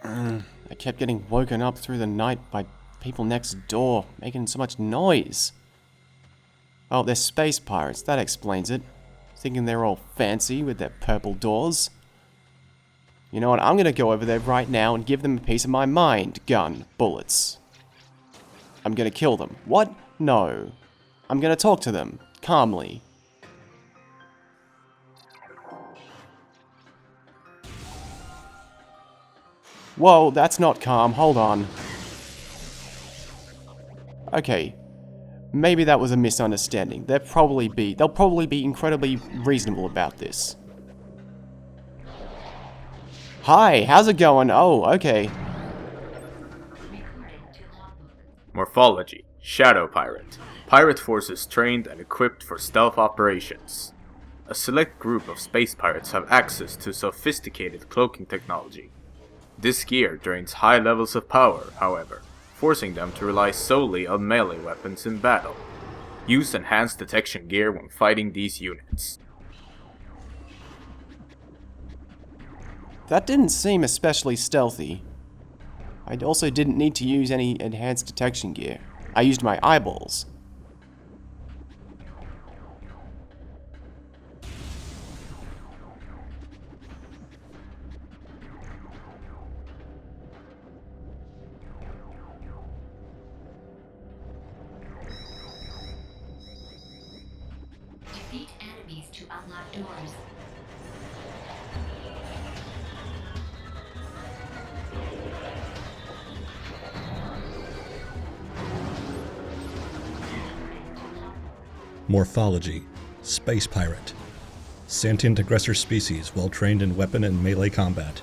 I kept getting woken up through the night by people next door, making so much noise. Oh, they're space pirates, that explains it. Thinking they're all fancy with their purple doors. You know what, I'm gonna go over there right now and give them a piece of my mind. Gun, bullets. I'm gonna kill them. What? No. I'm gonna talk to them, calmly. Whoa, that's not calm, hold on. Okay. Maybe that was a misunderstanding. They'll probably be incredibly reasonable about this. Hi, how's it going? Oh, okay. Morphology, Shadow Pirate. Pirate forces trained and equipped for stealth operations. A select group of space pirates have access to sophisticated cloaking technology. This gear drains high levels of power, however, forcing them to rely solely on melee weapons in battle. Use enhanced detection gear when fighting these units. That didn't seem especially stealthy. I also didn't need to use any enhanced detection gear. I used my eyeballs. Defeat enemies to unlock doors. Morphology, Space Pirate. Sentient aggressor species well trained in weapon and melee combat.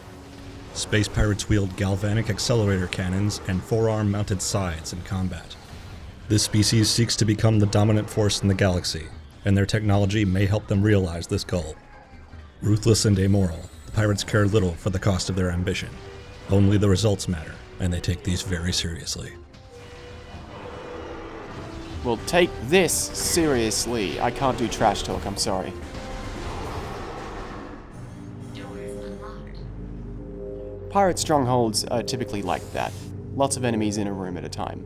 Space pirates wield galvanic accelerator cannons and forearm-mounted scythes in combat. This species seeks to become the dominant force in the galaxy, and their technology may help them realize this goal. Ruthless and amoral, the pirates care little for the cost of their ambition. Only the results matter, and they take these very seriously. Well, take this seriously. I can't do trash talk, I'm sorry. Doors unlocked. Pirate strongholds are typically like that. Lots of enemies in a room at a time.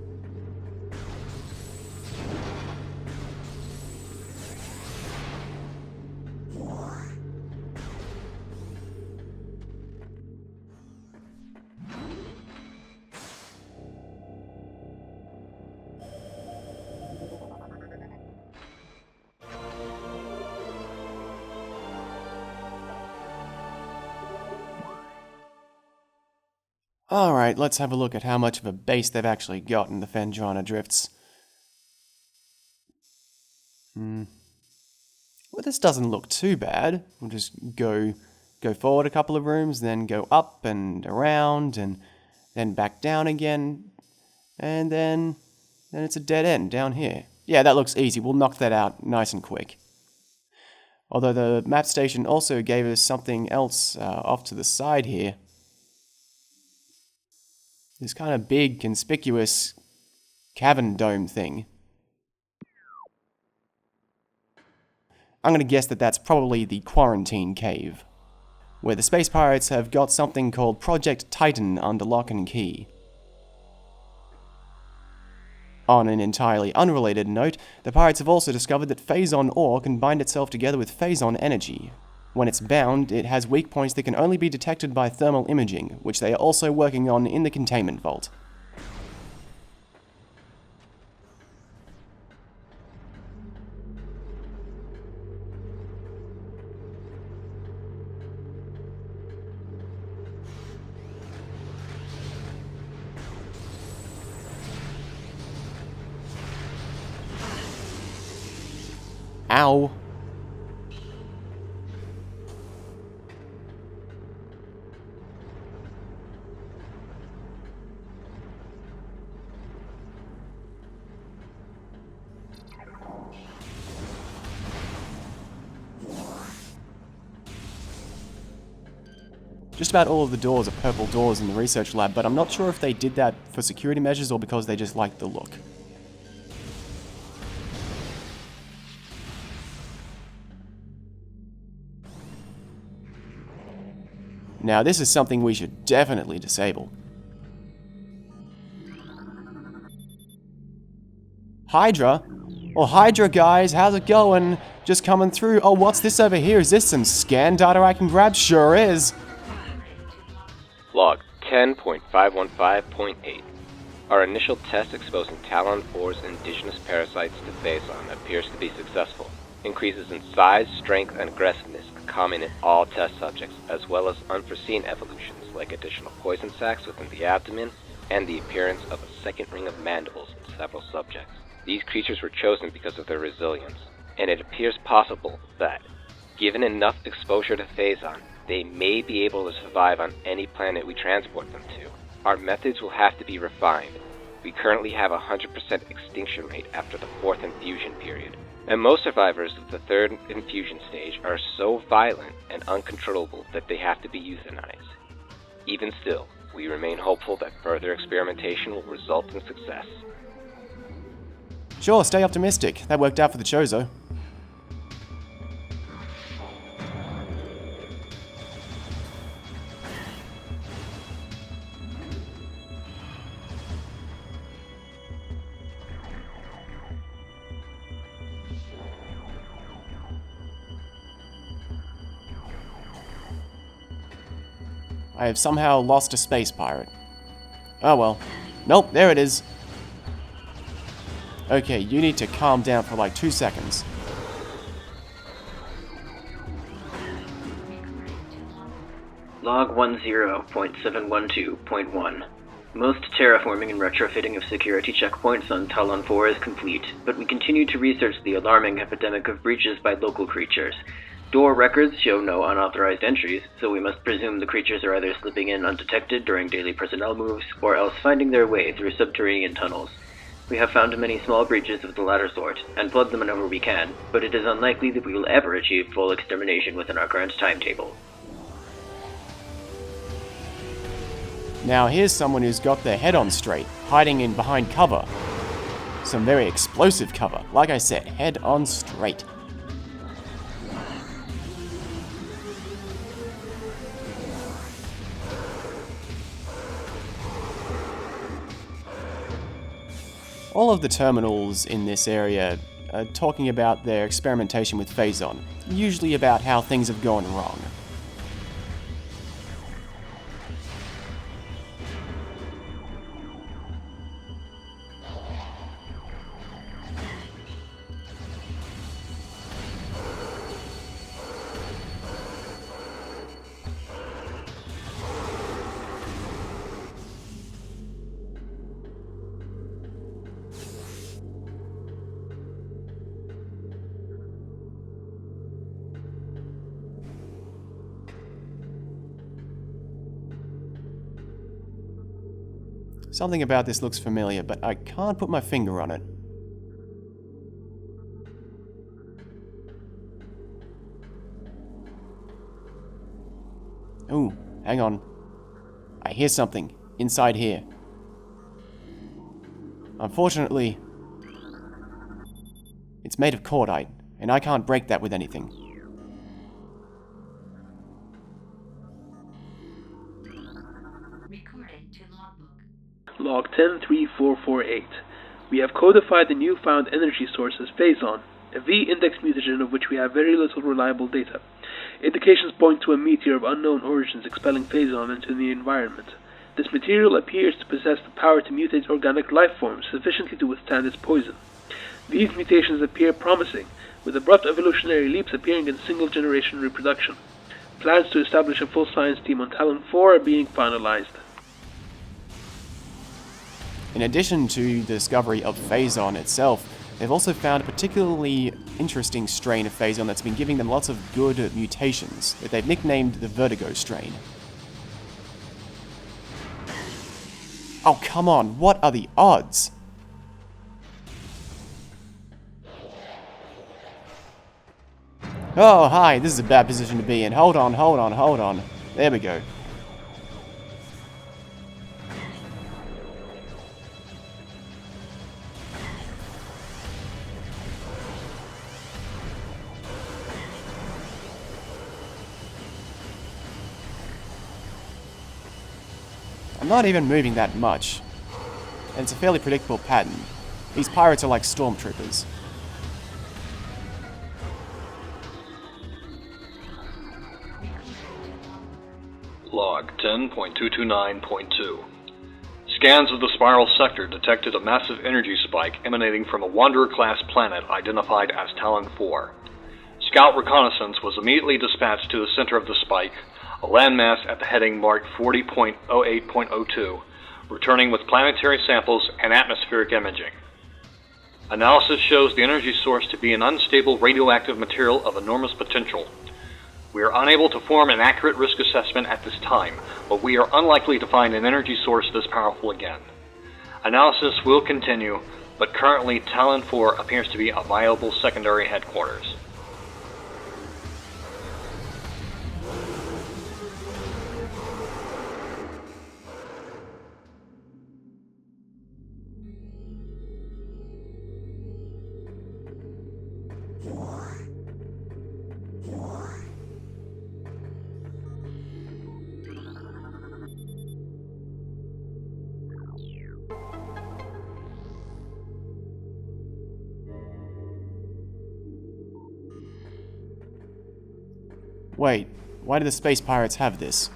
Alright, let's have a look at how much of a base they've actually got in the Phendrana Drifts. Well, this doesn't look too bad. We'll just go forward a couple of rooms, then go up and around, and then back down again, and then it's a dead end down here. Yeah, that looks easy. We'll knock that out nice and quick. Although the map station also gave us something else off to the side here. This kind of big, conspicuous cavern dome thing. I'm going to guess that that's probably the Quarantine Cave, where the space pirates have got something called Project Titan under lock and key. On an entirely unrelated note, the pirates have also discovered that Phazon ore can bind itself together with Phazon energy. When it's bound, it has weak points that can only be detected by thermal imaging, which they are also working on in the containment vault. Ow. Just about all of the doors are purple doors in the research lab, but I'm not sure if they did that for security measures or because they just liked the look. Now this is something we should definitely disable. Hydra? Oh, Hydra guys, how's it going? Just coming through. Oh, what's this over here? Is this some scan data I can grab? Sure is. Log 10.515.8. Our initial test exposing Talon 4's indigenous parasites to Phason appears to be successful. Increases in size, strength, and aggressiveness are common in all test subjects, as well as unforeseen evolutions like additional poison sacs within the abdomen and the appearance of a second ring of mandibles in several subjects. These creatures were chosen because of their resilience, and it appears possible that, given enough exposure to Phazon, they may be able to survive on any planet we transport them to. Our methods will have to be refined. We currently have a 100% extinction rate after the 4th infusion period, and most survivors of the 3rd infusion stage are so violent and uncontrollable that they have to be euthanized. Even still, we remain hopeful that further experimentation will result in success. Sure, stay optimistic. That worked out for the Chozo. I have somehow lost a space pirate. Oh well. Nope, there it is. Okay, you need to calm down for like 2 seconds. Log 10.712.1. Most terraforming and retrofitting of security checkpoints on Talon 4 is complete, but we continue to research the alarming epidemic of breaches by local creatures. Door records show no unauthorized entries, so we must presume the creatures are either slipping in undetected during daily personnel moves, or else finding their way through subterranean tunnels. We have found many small breaches of the latter sort, and plugged them whenever we can, but it is unlikely that we will ever achieve full extermination within our current timetable. Now here's someone who's got their head on straight, hiding in behind cover. Some very explosive cover. Like I said, head on straight. All of the terminals in this area are talking about their experimentation with Phazon, usually about how things have gone wrong. Something about this looks familiar, but I can't put my finger on it. Ooh, hang on. I hear something inside here. Unfortunately, it's made of cordite, and I can't break that with anything. Recorded to logbook. Log 103448. We have codified the newfound energy source as Phazon, a V-index mutagen of which we have very little reliable data. Indications point to a meteor of unknown origins expelling Phazon into the environment. This material appears to possess the power to mutate organic life forms sufficiently to withstand its poison. These mutations appear promising, with abrupt evolutionary leaps appearing in single-generation reproduction. Plans to establish a full science team on Talon 4 are being finalized. In addition to the discovery of Phazon itself, they've also found a particularly interesting strain of Phazon that's been giving them lots of good mutations that they've nicknamed the Vertigo strain. Oh, come on, what are the odds? Oh, hi, this is a bad position to be in. Hold on. There we go. I'm not even moving that much. And it's a fairly predictable pattern. These pirates are like stormtroopers. Log 10.229.2. Scans of the spiral sector detected a massive energy spike emanating from a Wanderer-class planet identified as Talon 4. Scout reconnaissance was immediately dispatched to the center of the spike, a landmass at the heading marked 40.08.02, returning with planetary samples and atmospheric imaging. Analysis shows the energy source to be an unstable radioactive material of enormous potential. We are unable to form an accurate risk assessment at this time, but we are unlikely to find an energy source this powerful again. Analysis will continue, but currently Talon 4 appears to be a viable secondary headquarters. Wait, why do the space pirates have this?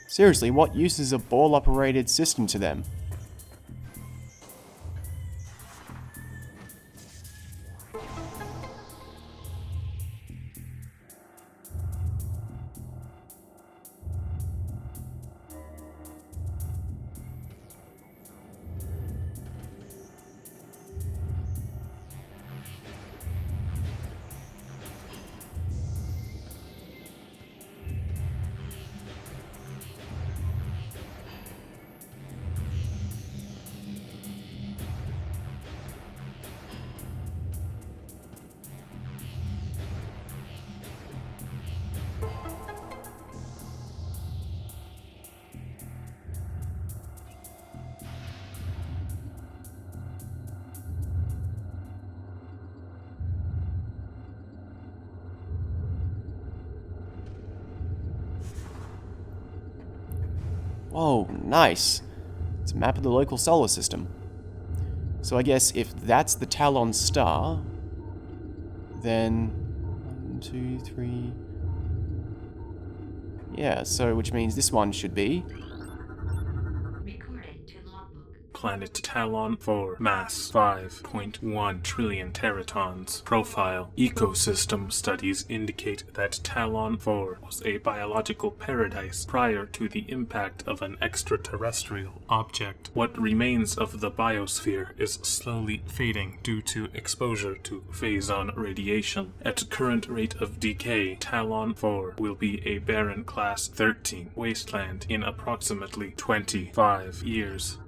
Seriously, what use is a ball-operated system to them? Whoa, nice. It's a map of the local solar system. So I guess if that's the Talon star, then 1, 2, 3. Yeah, so which means this one should be Recorded to logbook. Planet Talon 4, mass 5.1 trillion teratons. Profile. Ecosystem studies indicate that Talon 4 was a biological paradise prior to the impact of an extraterrestrial object. What remains of the biosphere is slowly fading due to exposure to Phazon radiation. At current rate of decay, Talon 4 will be a barren class 13 wasteland in approximately 25 years.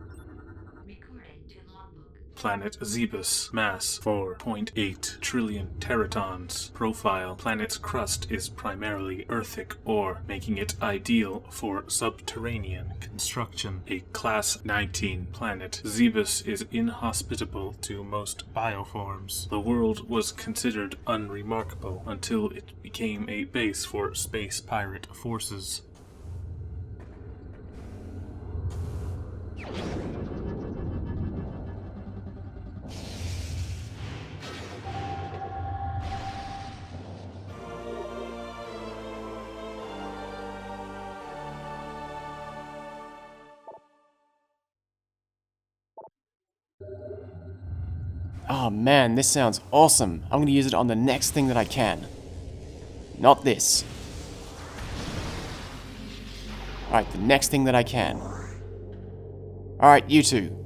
Recorded to logbook. Planet Zebus, mass 4.8 trillion teratons. Profile. Planet's crust is primarily earthic ore, making it ideal for subterranean construction. A Class 19 planet, Zebus is inhospitable to most bioforms. The world was considered unremarkable until it became a base for space pirate forces. oh man, this sounds awesome. I'm gonna use it on the next thing that I can. Not this. Alright, the next thing that I can. Alright, you two.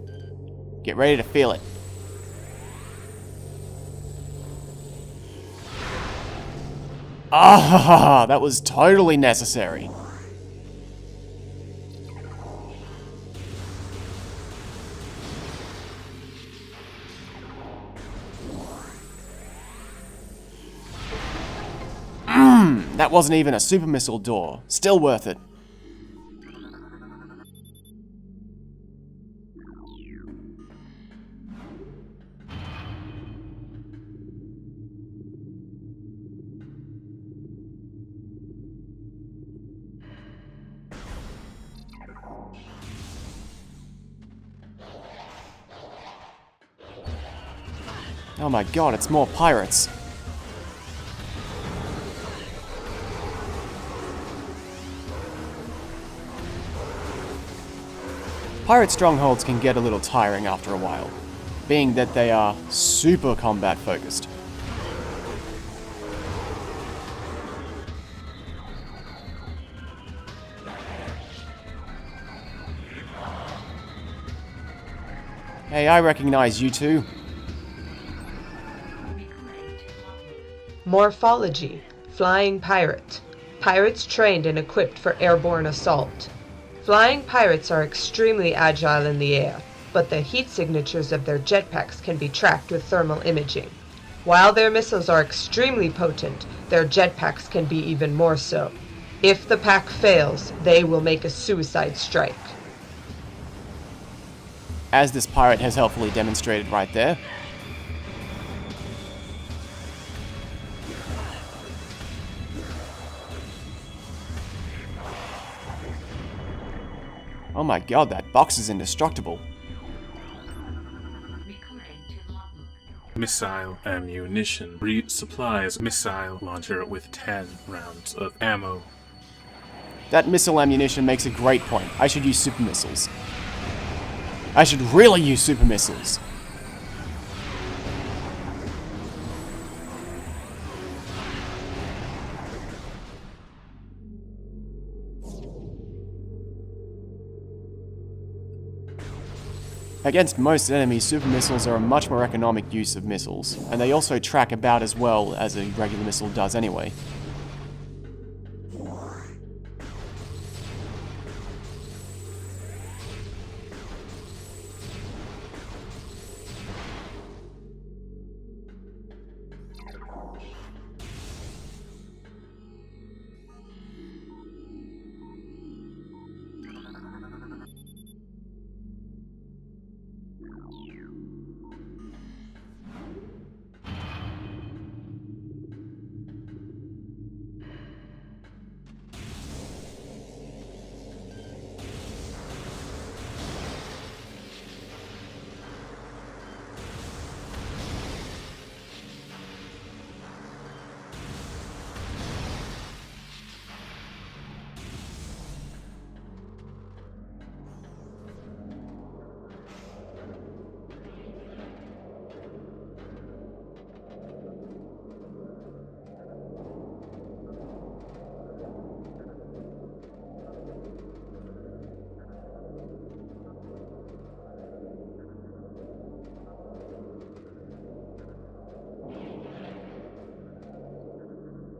Get ready to feel it. Ah, that was totally necessary. That wasn't even a super missile door. Still worth it. Oh my god, it's more pirates. Pirate strongholds can get a little tiring after a while, being that they are super combat focused. Hey, I recognize you two. Morphology, flying pirate. Pirates trained and equipped for airborne assault. Flying pirates are extremely agile in the air, but the heat signatures of their jetpacks can be tracked with thermal imaging. While their missiles are extremely potent, their jetpacks can be even more so. If the pack fails, they will make a suicide strike. As this pirate has helpfully demonstrated right there. Oh my god, that box is indestructible. Missile ammunition. Resupplies missile launcher with 10 rounds of ammo. That missile ammunition makes a great point. I should use super missiles. I should really use super missiles. Against most enemies, super missiles are a much more economic use of missiles, and they also track about as well as a regular missile does anyway.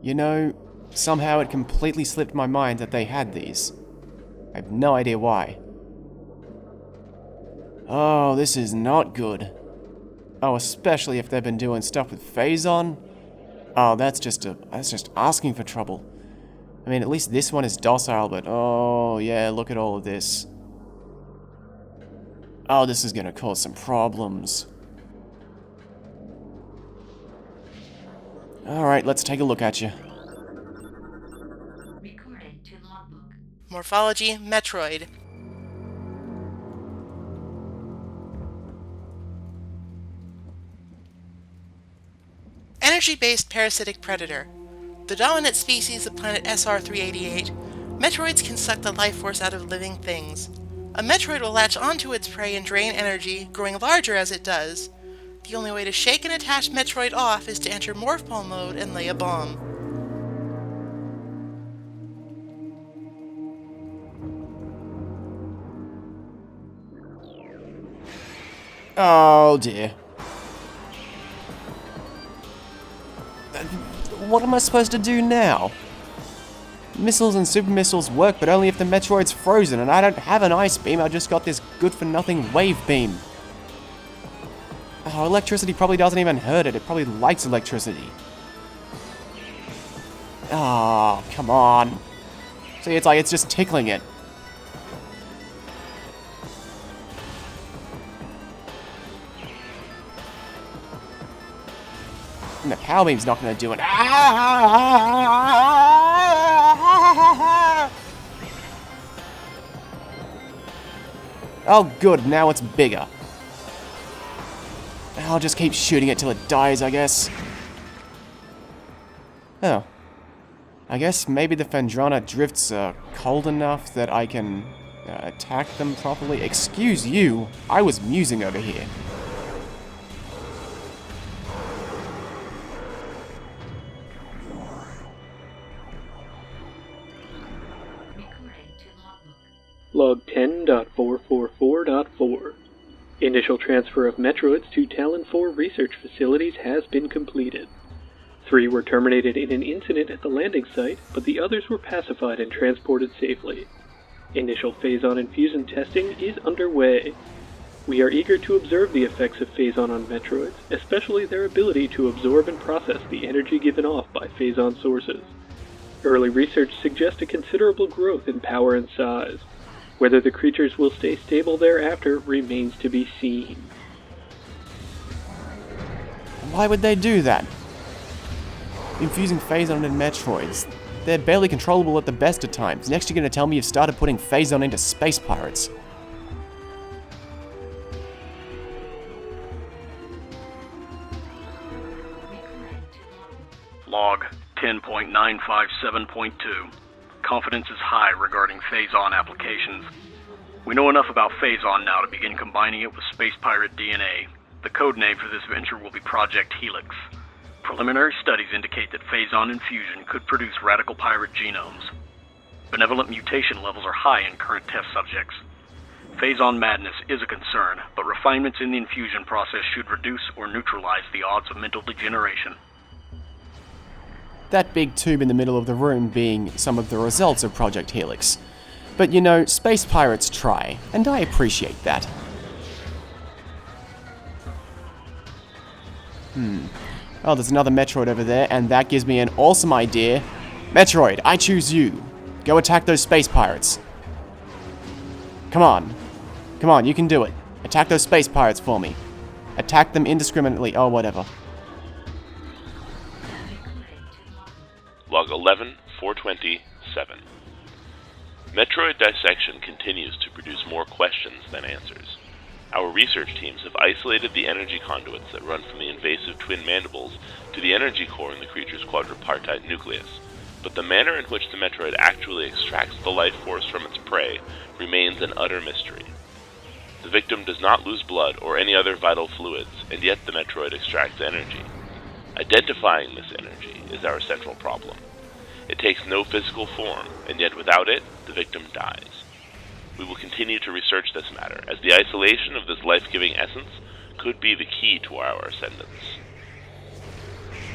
You know, somehow it completely slipped my mind that they had these. I have no idea why. Oh, this is not good. Oh, especially if they've been doing stuff with Phazon. Oh, that's just asking for trouble. I mean, at least this one is docile, but oh yeah, look at all of this. Oh, this is gonna cause some problems. Alright, let's take a look at you. Recording to logbook. Morphology, Metroid. Energy-based parasitic predator. The dominant species of planet SR-388, Metroids can suck the life force out of living things. A Metroid will latch onto its prey and drain energy, growing larger as it does. The only way to shake an attached Metroid off is to enter Morphball mode and lay a bomb. Oh dear. What am I supposed to do now? Missiles and super missiles work, but only if the Metroid's frozen, and I don't have an ice beam, I just got this good-for-nothing wave beam. Oh, electricity probably doesn't even hurt it, it probably likes electricity. Oh, come on. See, it's like it's just tickling it. And the power beam's not going to do it. Oh, good. Now it's bigger. I'll just keep shooting it till it dies, I guess. Oh. I guess maybe the Phendrana drifts are cold enough that I can attack them properly. Excuse you, I was musing over here. Log 10.444.4. Initial transfer of Metroids to Talon 4 research facilities has been completed. 3 were terminated in an incident at the landing site, but the others were pacified and transported safely. Initial Phazon infusion testing is underway. We are eager to observe the effects of Phazon on Metroids, especially their ability to absorb and process the energy given off by Phazon sources. Early research suggests a considerable growth in power and size. Whether the creatures will stay stable thereafter remains to be seen. Why would they do that? Infusing Phazon in Metroids. They're barely controllable at the best of times. Next you're going to tell me you've started putting Phazon into space pirates. Log 10.957.2. Confidence is high regarding Phazon applications. We know enough about Phazon now to begin combining it with space pirate DNA. The code name for this venture will be Project Helix. Preliminary studies indicate that Phazon infusion could produce radical pirate genomes. Benevolent mutation levels are high in current test subjects. Phazon madness is a concern, but refinements in the infusion process should reduce or neutralize the odds of mental degeneration. That big tube in the middle of the room being some of the results of Project Helix. But you know, space pirates try, and I appreciate that. Oh, there's another Metroid over there, and that gives me an awesome idea. Metroid, I choose you. Go attack those space pirates. Come on. Come on, you can do it. Attack those space pirates for me. Attack them indiscriminately. Oh, whatever. Log 11-420-7. Metroid dissection continues to produce more questions than answers. Our research teams have isolated the energy conduits that run from the invasive twin mandibles to the energy core in the creature's quadripartite nucleus, but the manner in which the Metroid actually extracts the life force from its prey remains an utter mystery. The victim does not lose blood or any other vital fluids, and yet the Metroid extracts energy. Identifying this energy is our central problem. It takes no physical form, and yet without it, the victim dies. We will continue to research this matter, as the isolation of this life-giving essence could be the key to our ascendance.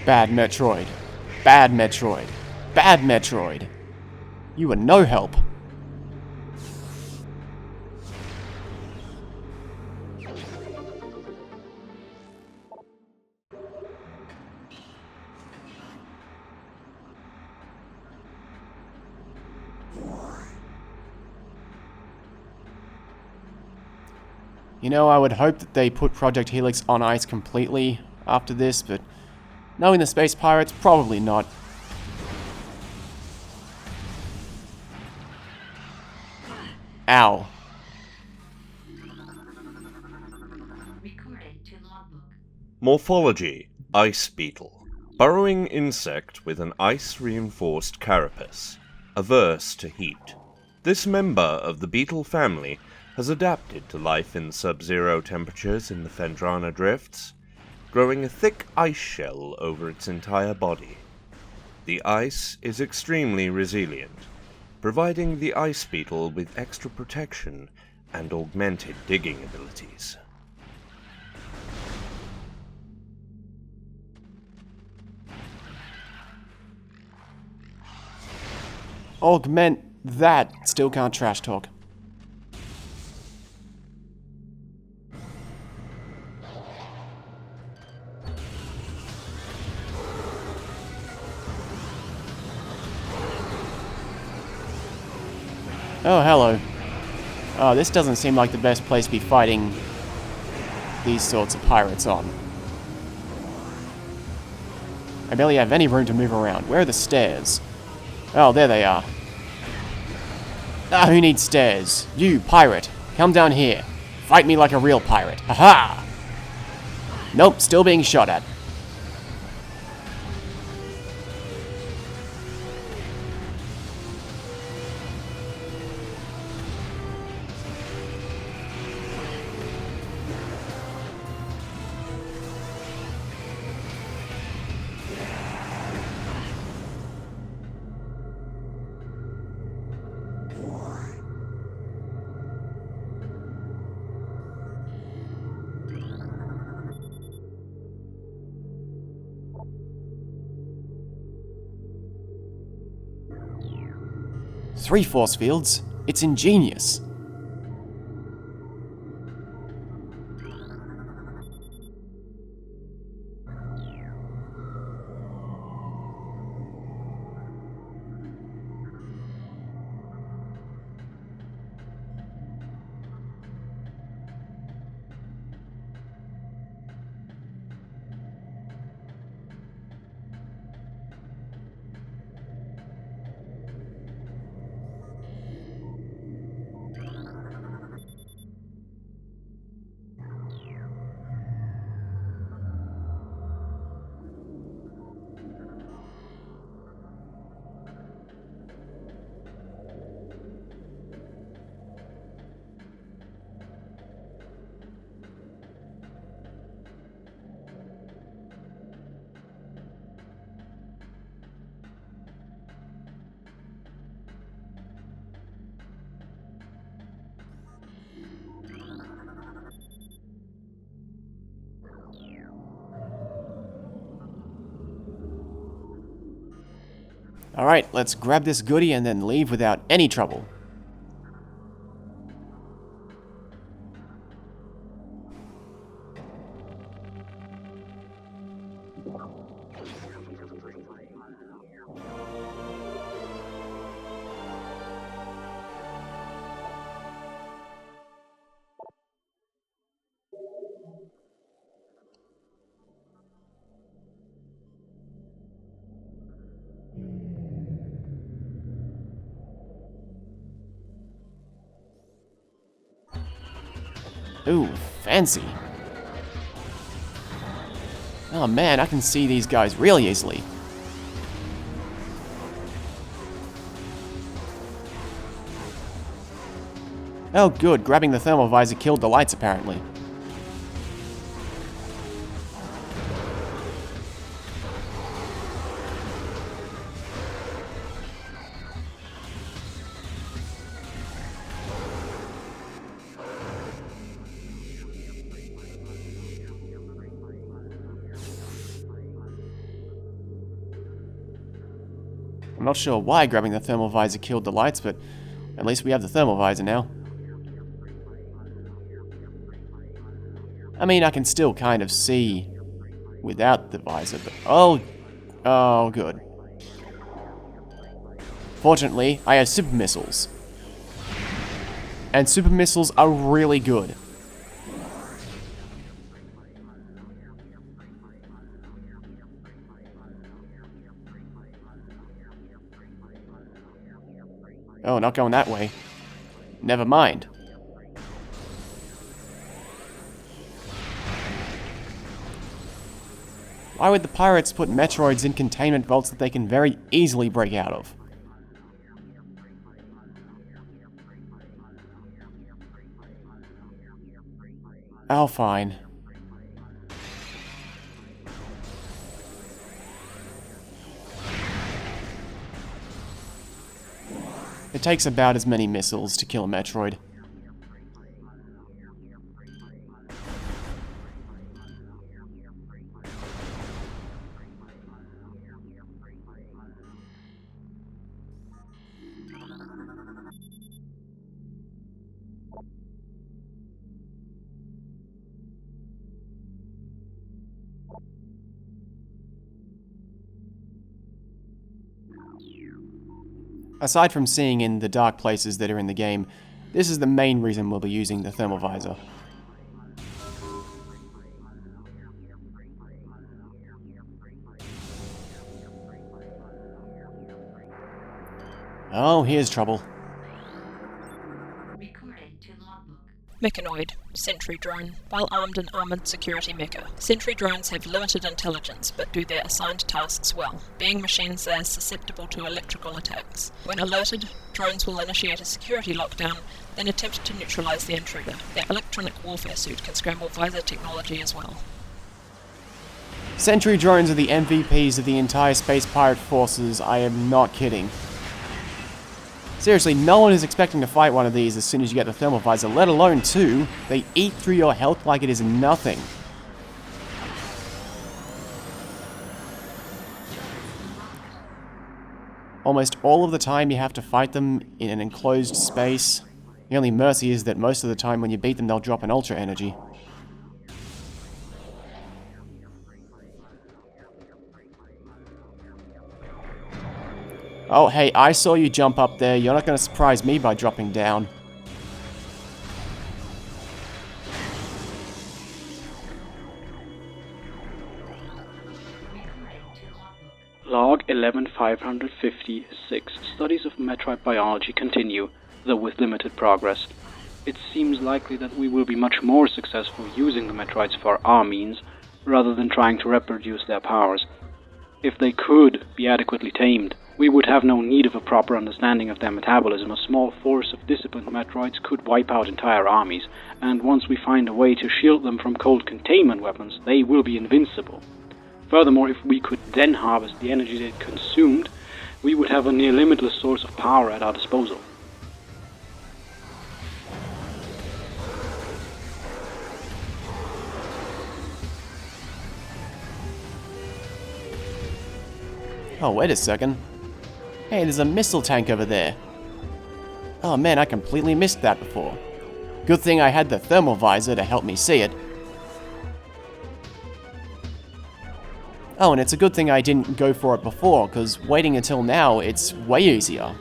Bad Metroid. Bad Metroid. Bad Metroid. You are no help. You know, I would hope that they put Project Helix on ice completely after this, but knowing the space pirates, probably not. Ow. Morphology, ice beetle. Burrowing insect with an ice-reinforced carapace, averse to heat. This member of the beetle family has adapted to life in sub-zero temperatures in the Phendrana drifts, growing a thick ice shell over its entire body. The ice is extremely resilient, providing the ice beetle with extra protection and augmented digging abilities. Augment that. Still can't trash talk. Oh, hello. Oh, this doesn't seem like the best place to be fighting these sorts of pirates on. I barely have any room to move around. Where are the stairs? Oh, there they are. Ah, who needs stairs? You, pirate. Come down here. Fight me like a real pirate. Ha-ha! Nope, still being shot at. Three force fields? It's ingenious. Alright, let's grab this goodie and then leave without any trouble. Ooh, fancy. Oh man, I can see these guys really easily. Oh good, grabbing the thermal visor killed the lights apparently. I'm not sure why grabbing the thermal visor killed the lights, but at least we have the thermal visor now. I mean, I can still kind of see without the visor, but... Oh, good. Fortunately, I have super missiles. And super missiles are really good. Oh, not going that way. Never mind. Why would the pirates put Metroids in containment vaults that they can very easily break out of? Oh, fine. It takes about as many missiles to kill a Metroid. Aside from seeing in the dark places that are in the game, this is the main reason we'll be using the thermal visor. Oh, here's trouble. Recording to logbook. Mechanoid, Sentry drone, well-armed and armoured security mecha. Sentry drones have limited intelligence, but do their assigned tasks well. Being machines, they are susceptible to electrical attacks. When alerted, drones will initiate a security lockdown, then attempt to neutralise the intruder. Their electronic warfare suit can scramble visor technology as well. Sentry drones are the MVPs of the entire Space Pirate forces, I am not kidding. Seriously, no one is expecting to fight one of these as soon as you get the thermal visor, let alone two. They eat through your health like it is nothing. Almost all of the time you have to fight them in an enclosed space. The only mercy is that most of the time when you beat them they'll drop an ultra energy. Oh, hey, I saw you jump up there. You're not going to surprise me by dropping down. Log 11556. Studies of Metroid biology continue, though with limited progress. It seems likely that we will be much more successful using the Metroids for our means, rather than trying to reproduce their powers. If they could be adequately tamed, we would have no need of a proper understanding of their metabolism. A small force of disciplined Metroids could wipe out entire armies, and once we find a way to shield them from cold containment weapons, they will be invincible. Furthermore, if we could then harvest the energy they consumed, we would have a near limitless source of power at our disposal. Oh, wait a second. Hey, there's a missile tank over there. Oh man, I completely missed that before. Good thing I had the thermal visor to help me see it. Oh, and it's a good thing I didn't go for it before, because waiting until now, it's way easier.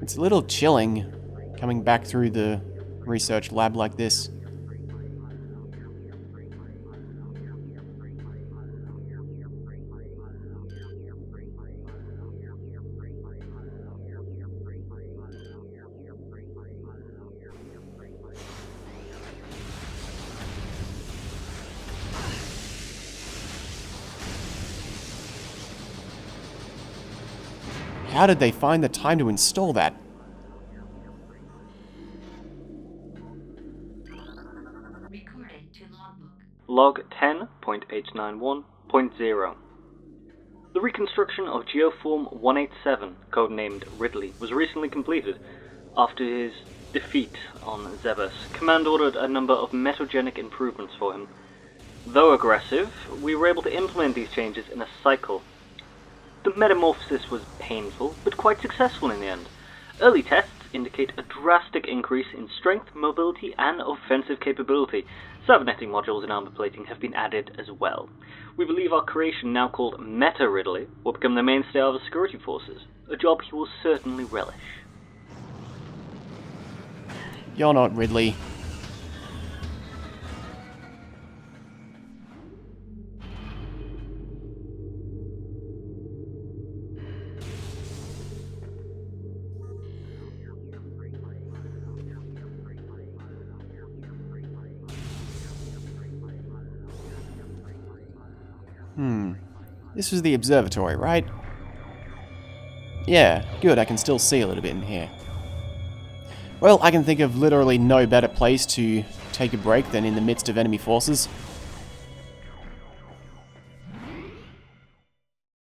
It's a little chilling coming back through the research lab like this. How did they find the time to install that? Recording to logbook. Log 10.891.0. The reconstruction of Geoform 187, codenamed Ridley, was recently completed. After his defeat on Zebes, Command ordered a number of metagenic improvements for him. Though aggressive, we were able to implement these changes in a cycle. The metamorphosis was painful, but quite successful in the end. Early tests indicate a drastic increase in strength, mobility, and offensive capability. Cybernetting modules and armor plating have been added as well. We believe our creation, now called Meta Ridley, will become the mainstay of the security forces, a job he will certainly relish. You're not Ridley. This was the observatory, right? Yeah, good, I can still see a little bit in here. Well, I can think of literally no better place to take a break than in the midst of enemy forces.